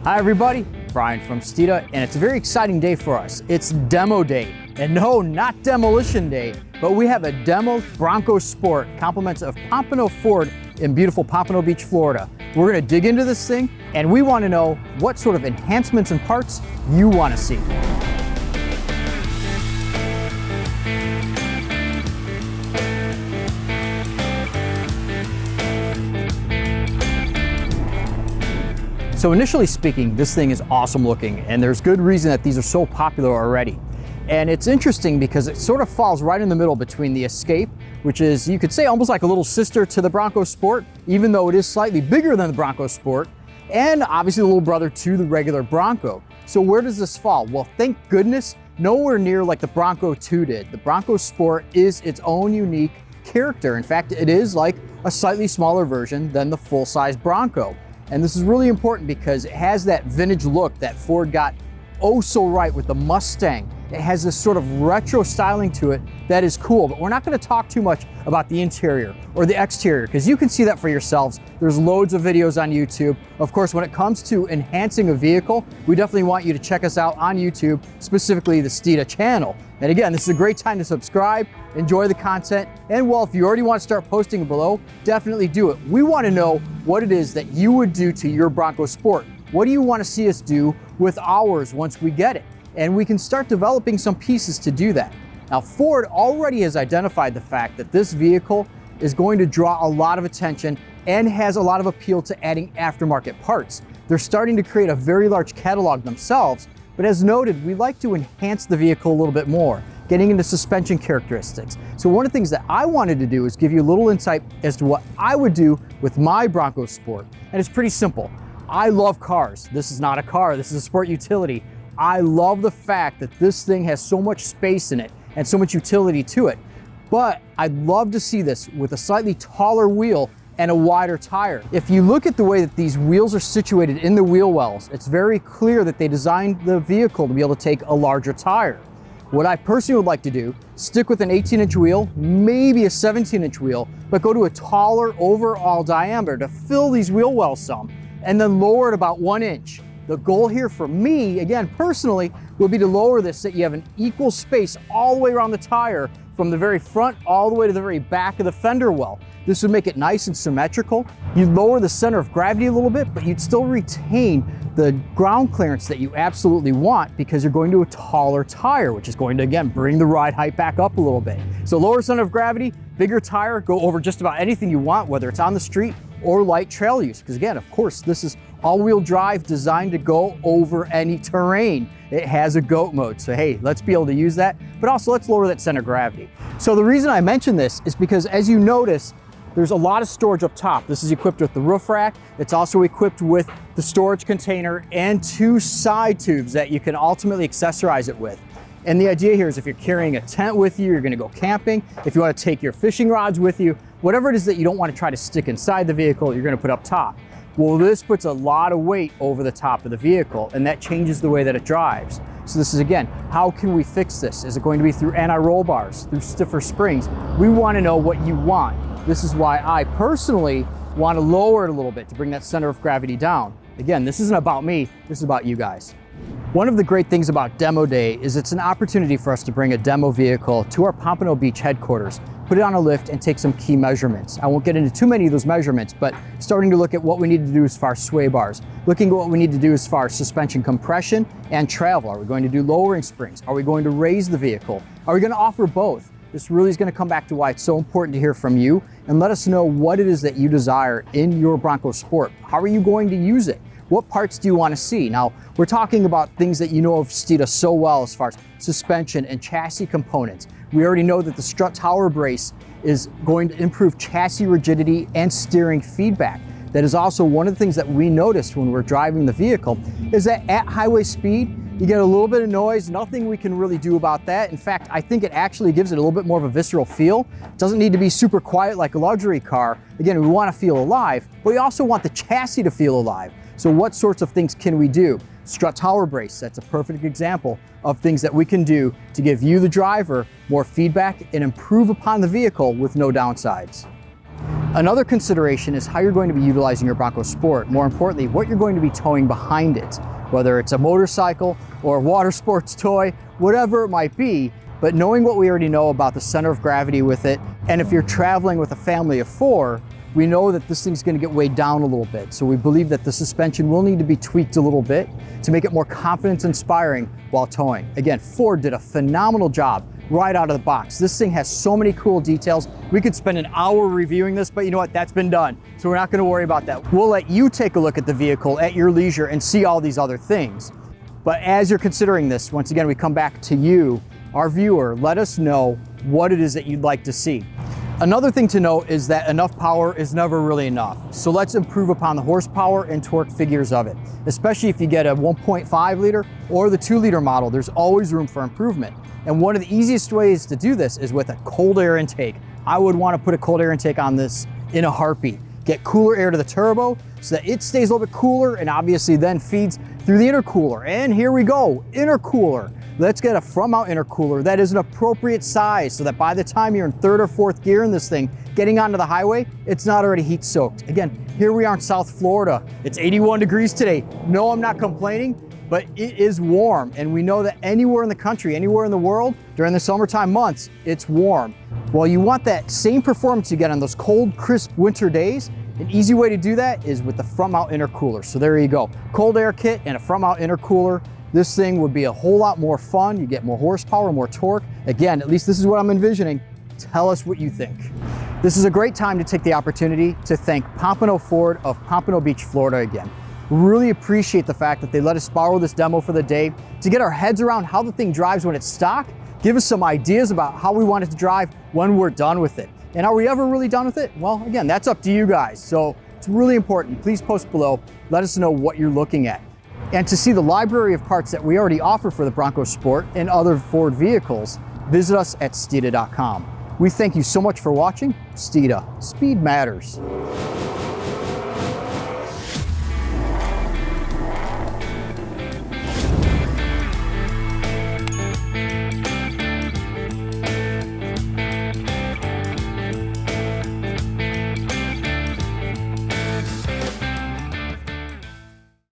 Hi everybody, Brian from Steeda, and it's a very exciting day for us. It's demo day, and no, not demolition day, but we have a demo Bronco Sport, compliments of Pompano Ford in beautiful Pompano Beach, Florida. We're gonna dig into this thing, and we wanna know what sort of enhancements and parts you wanna see. So initially speaking, this thing is awesome looking, and there's good reason that these are so popular already. And it's interesting because it sort of falls right in the middle between the Escape, which is, you could say, almost like a little sister to the Bronco Sport, even though it is slightly bigger than the Bronco Sport, and obviously the little brother to the regular Bronco. So where does this fall? Well, thank goodness, nowhere near like the Bronco 2 did. The Bronco Sport is its own unique character. In fact, it is like a slightly smaller version than the full-size Bronco. And this is really important because it has that vintage look that Ford got oh so right with the Mustang. It has this sort of retro styling to it that is cool, but we're not going to talk too much about the interior or the exterior because you can see that for yourselves. There's loads of videos on YouTube. Of course, when it comes to enhancing a vehicle, we definitely want you to check us out on YouTube, specifically the Steeda channel. And again, this is a great time to subscribe, enjoy the content, and well, if you already want to start posting below, definitely do it. We want to know what it is that you would do to your Bronco Sport. What do you want to see us do with ours once we get it? And we can start developing some pieces to do that. Now, Ford already has identified the fact that this vehicle is going to draw a lot of attention and has a lot of appeal to adding aftermarket parts. They're starting to create a very large catalog themselves, but as noted, we like to enhance the vehicle a little bit more, getting into suspension characteristics. So one of the things that I wanted to do is give you a little insight as to what I would do with my Bronco Sport. And it's pretty simple. I love cars. This is not a car, this is a sport utility. I love the fact that this thing has so much space in it and so much utility to it. But I'd love to see this with a slightly taller wheel and a wider tire. If you look at the way that these wheels are situated in the wheel wells, it's very clear that they designed the vehicle to be able to take a larger tire. What I personally would like to do, stick with an 18-inch wheel, maybe a 17-inch wheel, but go to a taller overall diameter to fill these wheel wells some, and then lower it about 1 inch. The goal here for me, again, personally, would be to lower this so that you have an equal space all the way around the tire from the very front all the way to the very back of the fender well. This would make it nice and symmetrical. You'd lower the center of gravity a little bit, but you'd still retain the ground clearance that you absolutely want because you're going to a taller tire, which is going to, again, bring the ride height back up a little bit. So lower center of gravity, bigger tire, go over just about anything you want, whether it's on the street or light trail use. Because again, of course, this is all-wheel drive designed to go over any terrain. It has a GOAT mode, so hey, let's be able to use that, but also let's lower that center of gravity. So the reason I mention this is because as you notice, there's a lot of storage up top. This is equipped with the roof rack. It's also equipped with the storage container and 2 side tubes that you can ultimately accessorize it with. And the idea here is if you're carrying a tent with you, you're gonna go camping, if you wanna take your fishing rods with you, whatever it is that you don't wanna try to stick inside the vehicle, you're gonna put up top. Well, this puts a lot of weight over the top of the vehicle, and that changes the way that it drives. So this is, again, how can we fix this? Is it going to be through anti-roll bars, through stiffer springs? We wanna know what you want. This is why I personally wanna lower it a little bit to bring that center of gravity down. Again, this isn't about me, this is about you guys. One of the great things about Demo Day is it's an opportunity for us to bring a demo vehicle to our Pompano Beach headquarters, put it on a lift and take some key measurements. I won't get into too many of those measurements, but starting to look at what we need to do as far as sway bars, looking at what we need to do as far as suspension compression and travel. Are we going to do lowering springs? Are we going to raise the vehicle? Are we going to offer both? This really is going to come back to why it's so important to hear from you and let us know what it is that you desire in your Bronco Sport. How are you going to use it? What parts do you want to see? Now, we're talking about things that you know of Steeda so well as far as suspension and chassis components. We already know that the strut tower brace is going to improve chassis rigidity and steering feedback. That is also one of the things that we noticed when we're driving the vehicle is that at highway speed, you get a little bit of noise, nothing we can really do about that. In fact, I think it actually gives it a little bit more of a visceral feel. It doesn't need to be super quiet like a luxury car. Again, we want to feel alive, but we also want the chassis to feel alive. So what sorts of things can we do? Strut tower brace, that's a perfect example of things that we can do to give you, the driver, more feedback and improve upon the vehicle with no downsides. Another consideration is how you're going to be utilizing your Bronco Sport. More importantly, what you're going to be towing behind it, whether it's a motorcycle or a water sports toy, whatever it might be. But knowing what we already know about the center of gravity with it, and if you're traveling with a family of 4, we know that this thing's going to get weighed down a little bit. So we believe that the suspension will need to be tweaked a little bit to make it more confidence inspiring while towing. Again, Ford did a phenomenal job right out of the box. This thing has so many cool details. We could spend an hour reviewing this, but you know what? That's been done. So we're not going to worry about that. We'll let you take a look at the vehicle at your leisure and see all these other things. But as you're considering this, once again, we come back to you, our viewer. Let us know what it is that you'd like to see. Another thing to note is that enough power is never really enough. So let's improve upon the horsepower and torque figures of it. Especially if you get a 1.5 liter or the 2 liter model, there's always room for improvement. And one of the easiest ways to do this is with a cold air intake. I would want to put a cold air intake on this in a heartbeat. Get cooler air to the turbo so that it stays a little bit cooler and obviously then feeds through the intercooler. And here we go, intercooler. Let's get a front mount intercooler that is an appropriate size so that by the time you're in 3rd or 4th gear in this thing, getting onto the highway, it's not already heat soaked. Again, here we are in South Florida. It's 81 degrees today. No, I'm not complaining, but it is warm. And we know that anywhere in the country, anywhere in the world, during the summertime months, it's warm. Well, you want that same performance you get on those cold, crisp winter days. An easy way to do that is with the front mount intercooler. So there you go. Cold air kit and a front mount intercooler. This thing would be a whole lot more fun. You get more horsepower, more torque. Again, at least this is what I'm envisioning. Tell us what you think. This is a great time to take the opportunity to thank Pompano Ford of Pompano Beach, Florida again. Really appreciate the fact that they let us borrow this demo for the day to get our heads around how the thing drives when it's stock, give us some ideas about how we want it to drive when we're done with it. And are we ever really done with it? Well, again, that's up to you guys. So it's really important. Please post below. Let us know what you're looking at. And to see the library of parts that we already offer for the Bronco Sport and other Ford vehicles, visit us at Steeda.com. We thank you so much for watching. Steeda, speed matters.